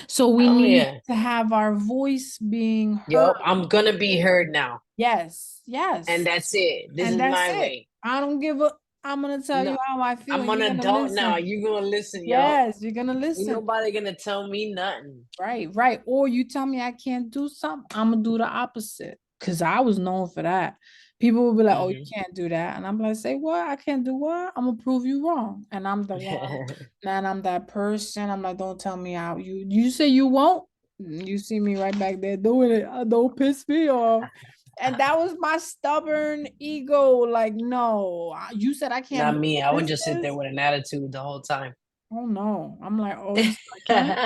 So we Oh need yeah. to have our voice being heard. Yup. I'm gonna be heard now. Yes, And yes. that's it. This And is that's my it. way. I don't give a, I'm gonna tell No, you how I feel I'm and an you're gonna adult now. listen. You gonna listen, yo. Yes, you're gonna Ain't listen. nobody gonna tell me nothing. Right, right. Or you tell me I can't do something, I'm gonna do the opposite. Cause I was known for that. People will be like, oh, you Hmm. can't do that. And I'm like, say what? I can't do what? I'm gonna prove you wrong. And I'm the one, man, I'm that person. I'm like, don't tell me how you say you won't. You see me right back there doing it. Don't piss me off. And that was my stubborn ego. Like, no, you said I can't Not do me. I would just sit there business. with an attitude the whole time. Oh no. I'm like, oh, you said I can't.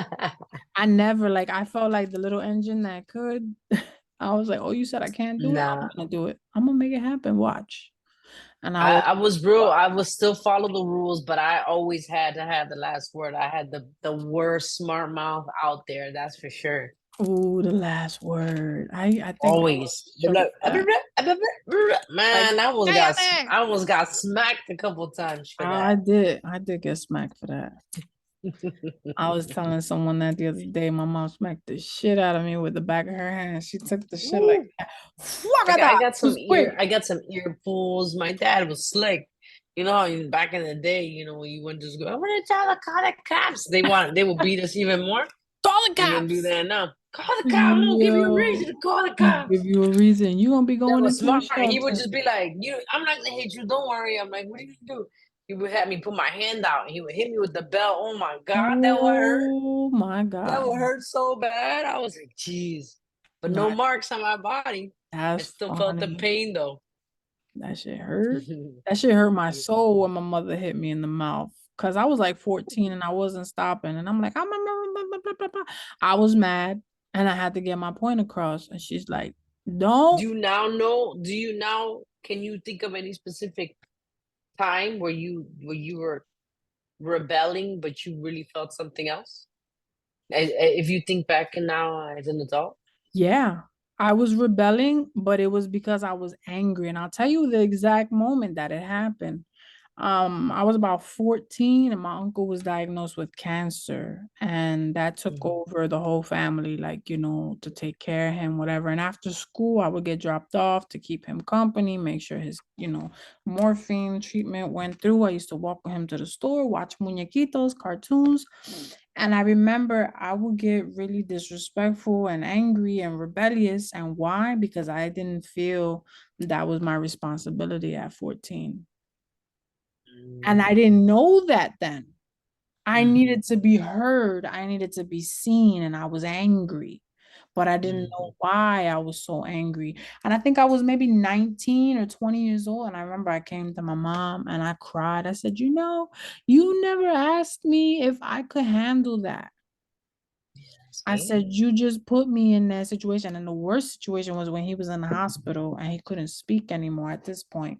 I never like I felt like the little engine that could. I was like, oh, you said I can't do it. I'm Nah, gonna do it. I'm gonna make it happen. Watch. And I I, was I was real. I would still follow the rules, but I always had to have the last word. I had the worst smart mouth out there. That's for sure. oh the last word. I think I was Always. sugar for that. Like, Man, damn it. I almost got smacked a couple times for I that. did. I did get smacked for that. I was telling someone that the other day, my mom smacked the shit out of me with the back of her hand. She took the shit like Woo. that. Flagada! I got It was quick. I got some earfuls. My dad was slick. You know, back in the day, when you wouldn't just go, I'm gonna call the cops. They will beat us even more. Call the They're gonna do cops. that now. Call the cops. I'm gonna give you a reason Yo, to call the give cops. you a reason. You're gonna be That going was into the smart. He would shelter. just be like, I'm not gonna hit you. Don't worry. I'm like, what are you gonna do? He would have me put my hand out and he would hit me with the belt. Oh my God, that would hurt. Oh my That God. would hurt so bad. I was like, jeez. But no Nah, marks on my body. I that's still felt the funny. pain though. That shit hurt. That shit hurt my Yeah. soul when my mother hit me in the mouth. Cause I was like 14 and I wasn't stopping. And I'm like, I was mad and I had to get my point across. And she's like, Do don't. you now know? Can you think of any specific time where you were rebelling, but you really felt something else? If you think back and now as an adult. Yeah, I was rebelling, but it was because I was angry. And I'll tell you the exact moment that it happened. I was about 14 and my uncle was diagnosed with cancer, and that took Mhm. over the whole family, like, to take care of him, whatever. And after school, I would get dropped off to keep him company, make sure his, morphine treatment went through. I used to walk with him to the store, watch muñequitos, cartoons. And I remember I would get really disrespectful and angry and rebellious. And why? Because I didn't feel that was my responsibility at 14. And I Mm, didn't know that then. I mhm, needed to be heard. I needed to be seen. And I was angry, but I didn't know mhm. why I was so angry. And I think I was maybe 19 or 20 years old. And I remember I came to my mom and I cried. I said, you never asked me if I could handle that. I See? said, you just put me in that situation. And the worst situation was when he was in the hospital and he couldn't speak anymore at this point.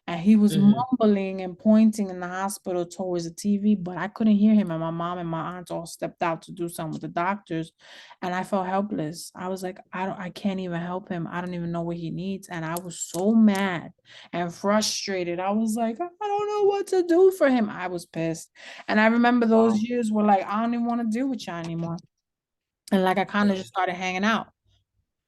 And he was Mhm. mumbling and pointing in the hospital towards the TV, but I couldn't hear him. And my mom and my aunts all stepped out to do something with the doctors. And I felt helpless. I was like, I can't even help him. I don't even know what he needs. And I was so mad and frustrated. I was like, I don't know what to do for him. I was pissed. And I remember those Wow. years were like, I don't even want to deal with you anymore. And like I kind of Yeah. just started hanging out.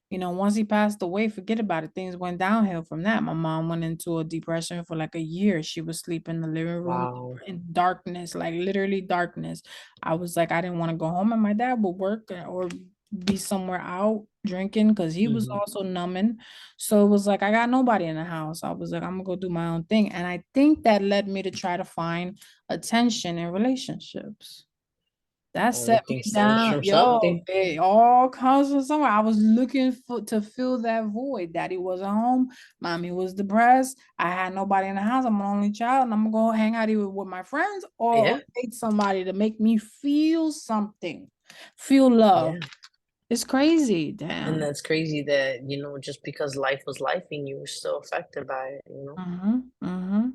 Once he passed away, forget about it. Things went downhill from that. My mom went into a depression for like a year. She would sleep in the living room Wow. in darkness, like literally darkness. I was like, I didn't want to go home, and my dad would work or be somewhere out drinking because he was Mhm. also numbing. So it was like, I got nobody in the house. I was like, I'm gonna go do my own thing. And I think that led me to try to find attention in relationships. That set Everything me stems down. from Yo, something. it all comes from somewhere. I was looking for to fill that void. Daddy wasn't home. Mommy was depressed. I had nobody in the house. I'm an only child, and I'm gonna go hang out either with my friends or Yeah. date somebody to make me feel something, feel love. Yeah. It's crazy. And Damn. that's crazy that, just because life was life and you were still affected by it. Mm-hmm. Mm-hmm.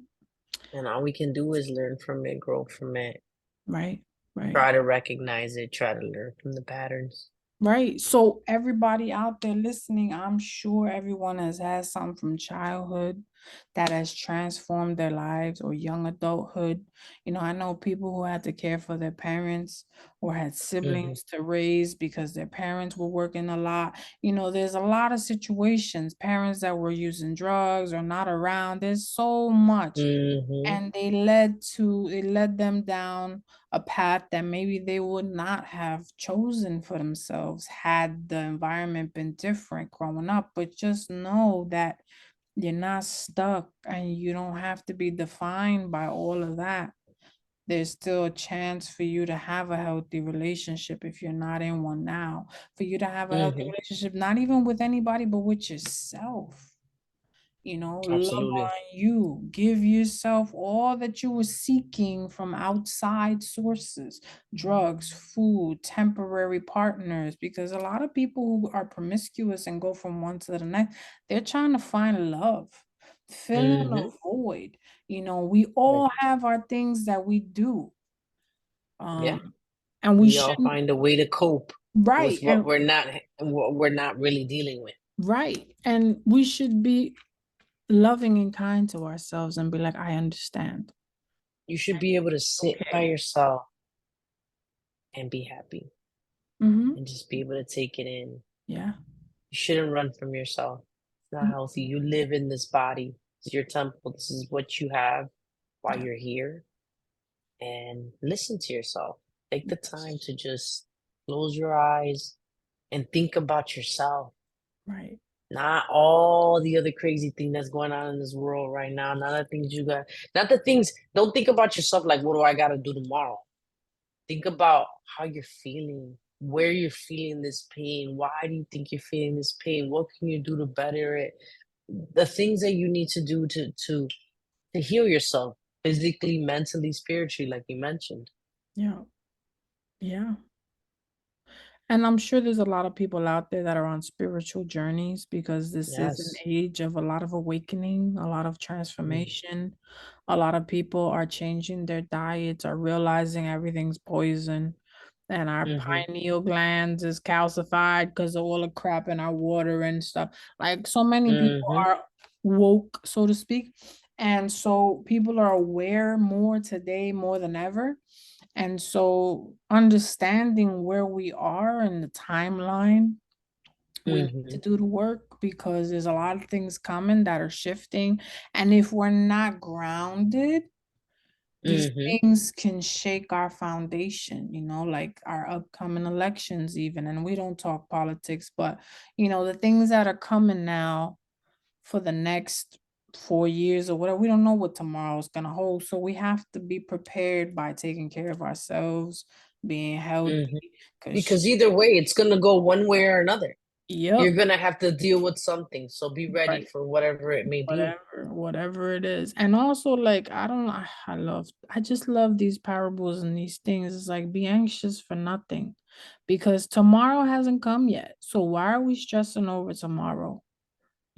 And all we can do is learn from it, grow from it, Right. Right. try to recognize it, try to learn from the patterns. Right. So everybody out there listening, I'm sure everyone has had something from childhood that has transformed their lives or young adulthood. I know people who had to care for their parents or had Hmm. siblings to raise because their parents were working a lot. There's a lot of situations, parents that were using drugs or not around. There's so much. Hmm. And it led them down a path that maybe they would not have chosen for themselves had the environment been different growing up. But just know that you're not stuck and you don't have to be defined by all of that. there's still a chance for you to have a healthy relationship if you're not in one now. For you to have a healthy Mm-hmm. relationship, not even with anybody, but with yourself. Love Absolutely. on you. Give yourself all that you were seeking from outside sources, drugs, food, temporary partners, because a lot of people who are promiscuous and go from one to the next, they're trying to find love, filling a Mm-hmm. void. We Right. all have our things that we do. Yeah. Um, and we We all shouldn't, find a way to cope right, with what we're not really dealing with. and we should be loving and kind to ourselves and be like, I understand. You should be able to sit by Okay. yourself and be happy Mm-hmm. and just be able to take it in. Yeah. You shouldn't run from yourself. It's not healthy. You live in this body. It's your temple. This is what you have while Yeah. you're here. And listen to yourself. Take the time Yes. to just close your eyes and think about yourself. Right. Not all the other crazy thing that's going on in this world right now. Not the things you got. Not the things. Don't think about yourself like, what do I got to do tomorrow? Think about how you're feeling, where you're feeling this pain. Why do you think you're feeling this pain? What can you do to better it? The things that you need to do to heal yourself physically, mentally, spiritually, like you mentioned. Yeah. Yeah. And I'm sure there's a lot of people out there that are on spiritual journeys because this is an Yes. age of a lot of awakening, a lot of Mm, transformation. A lot of people are changing their diets, are realizing everything's poison, and our mhm, pineal glands is calcified because of all the crap in our water and stuff. Like so many people mhm, are woke, so to speak. And so people are aware more today, more than ever. And so understanding where we are in the timeline, we need to mhm, do the work because there's a lot of things coming that are shifting. And if we're not grounded, these mhm, things can shake our foundation, like our upcoming elections, even. And we don't talk politics, but, the things that are coming now for the next 4 years or whatever. We don't know what tomorrow's gonna hold. So we have to be prepared by taking care of ourselves, being healthy. mhm. Cause Because either way, it's gonna go one way or another. yep, You're gonna have to deal with something, so be ready right. for whatever it may be. Whatever it is. And also like I don't I just love these parables and these things. It's like be anxious for nothing because tomorrow hasn't come yet. So why are we stressing over tomorrow?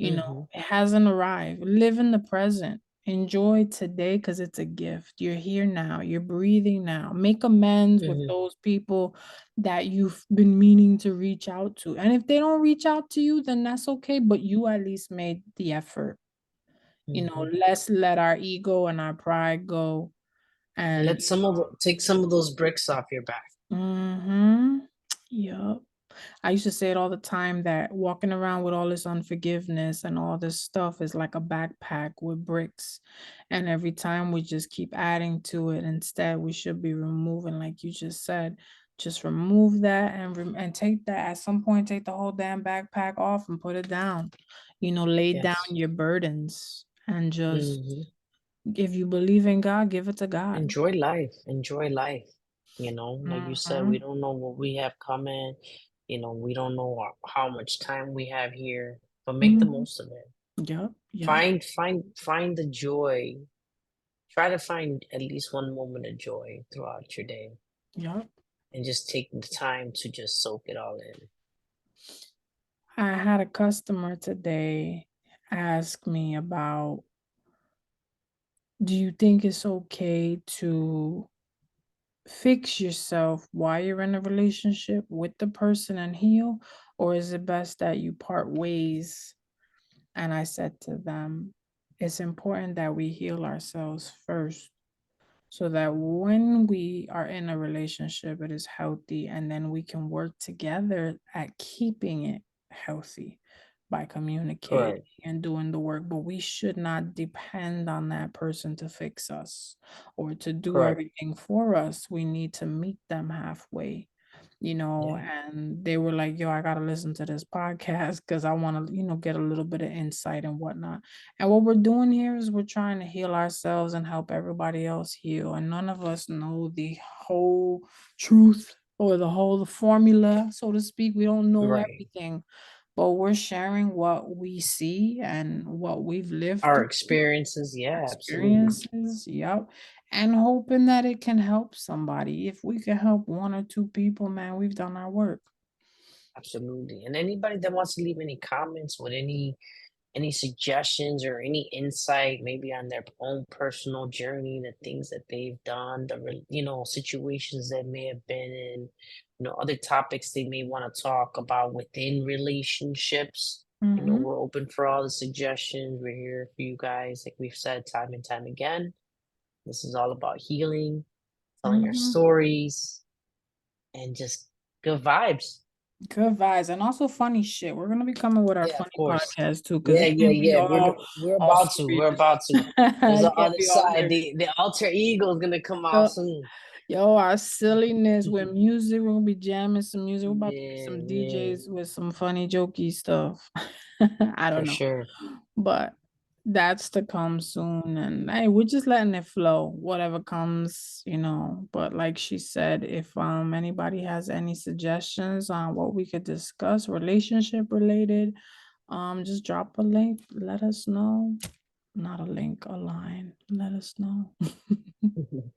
Mhm, It hasn't arrived. Live in the present. Enjoy today because it's a gift. You're here now. You're breathing now. Make amends with mhm, those people that you've been meaning to reach out to. And if they don't reach out to you, then that's okay. But you at least made the effort. mhm. Let's let our ego and our pride go. And Let some of take some of those bricks off your back. mm-hmm. Yup. I used to say it all the time that walking around with all this unforgiveness and all this stuff is like a backpack with bricks. And every time we just keep adding to it, instead, we should be removing, like you just said, just remove that and take that at some point, take the whole damn backpack off and put it down. Lay down Yes. your burdens and just, Mhm. if you believe in God, give it to God. Enjoy life. Enjoy life. Like you said, we Mm-hmm. don't know what we have coming. We don't know how much time we have here, but make the Mm-hmm. most of it. Yep. Yep. Find the joy. Try to find at least one moment of joy throughout your day Yep. and just take the time to just soak it all in. I had a customer today ask me about, do you think it's okay to fix yourself while you're in a relationship with the person and heal, or is it best that you part ways? And I said to them, it's important that we heal ourselves first so that when we are in a relationship, it is healthy, and then we can work together at keeping it healthy by communicating Correct. and doing the work. But we should not depend on that person to fix us or to do Correct. everything for us. We need to meet them halfway. you know, and they were like, yo, I gotta listen to this podcast because I want to, you know, get a little bit of insight and whatnot. And what we're doing here is we're trying to heal ourselves and help everybody else heal. And none of us know the whole truth or the formula, so to speak. We don't know Right. everything, but we're sharing what we see and what we've lived Our through, experiences, yeah, absolutely. experiences. Yep. And hoping that it can help somebody. If we can help one or two people, man, we've done our work. Absolutely. And anybody that wants to leave any comments with any suggestions or any insight, maybe on their own personal journey, the things that they've done, situations that may have been in, other topics they may want to talk about within relationships. Mm-hmm. We're open for all the suggestions. We're here for you guys, like we've said time and time again. This is all about healing, telling our Mm-hmm. stories, and just good vibes. Good vibes and also funny shit. We're gonna be coming with our Yeah, of funny course. podcast too, because Yeah, it yeah, can't be yeah. We're all about to. We're serious. about to. There's the It can't other be all side. serious. The alter ego is gonna come out Yo, soon. yo, our silliness with music. We're gonna be jamming some music. We're about to be Yeah, some yeah, DJs with some funny, jokey stuff. I for don't know. sure. But that's to come soon. And hey, we're just letting it flow, whatever comes, you know. But like she said, if anybody has any suggestions on what we could discuss, relationship related, just drop a link, let us know. Not a link, a line. Let us know. I'm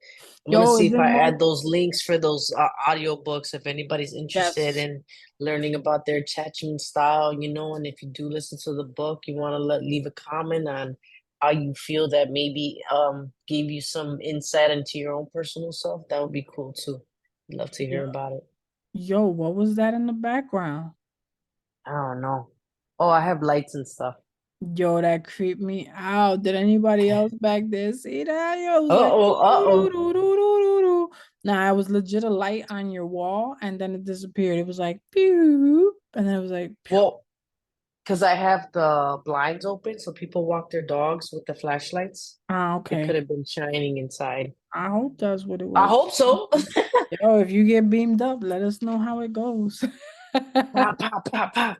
gonna Yo, see is if it I more? add those links for those audio books if anybody's interested Yes. in learning about their attachment style, and if you do listen to the book, you want to leave a comment on how you feel that maybe gave you some insight into your own personal self. That would be cool too. I'd love to hear Yeah. about it. Yo, what was that in the background? I don't know. Oh, I have lights and stuff. Yo, that creeped me out. Did anybody else back there see that? Yo, it was like, Uh-oh, uh-oh. doo-doo-doo-doo-doo-doo. Nah, it was legit a light on your wall and then it disappeared. It was like, pew, and then it was like, pew. Well, because I have the blinds open so people walk their dogs with the flashlights. Ah, It could okay. have been shining inside. I hope that's what it I was. hope so. Yo, if you get beamed up, let us know how it goes. Pop, pop, pop, pop.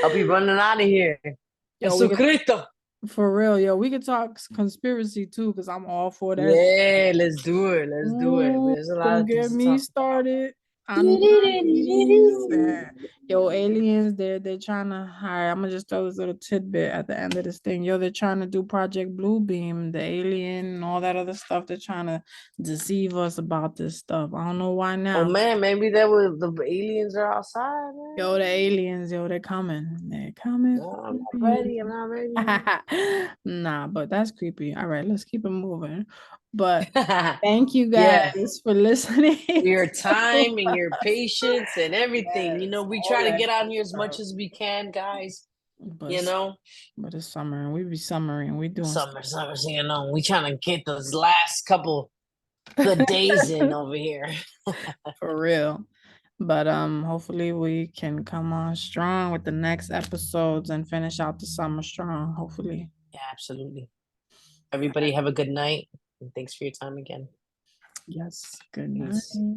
I'll be running out of here. Yo, we could Jesucristo. for real, yo, we could talk conspiracy too, because I'm all for that. Yeah, let's do it. Let's do it. Ooh, There's a lot don't of things get to me talk about. started. Anunnakis. Yo, aliens, they're trying to hire. I'm gonna just throw this little tidbit at the end of this thing. Yo, they're trying to do Project Bluebeam, the alien and all that other stuff. They're trying to deceive us about this stuff. I don't know why Oh now. man, maybe that was the aliens are outside, Yo, the man. aliens, yo, they're coming. They're coming No, I'm for not you. ready. I'm not ready. Nah, but that's creepy. All right, let's keep it moving. But thank you Yeah. guys for listening. Your time and your patience and everything. Yes, We all try to that get on good here as much stuff. as we can, guys. But You know, but it's summer and we be summering. We doing summer, we trying to get those last couple good days in over here. for real. But hopefully we can come on strong with the next episodes and finish out the summer strong, hopefully. Yeah, absolutely. Everybody have a good night and thanks for your time again. Yes. Good Peace. night.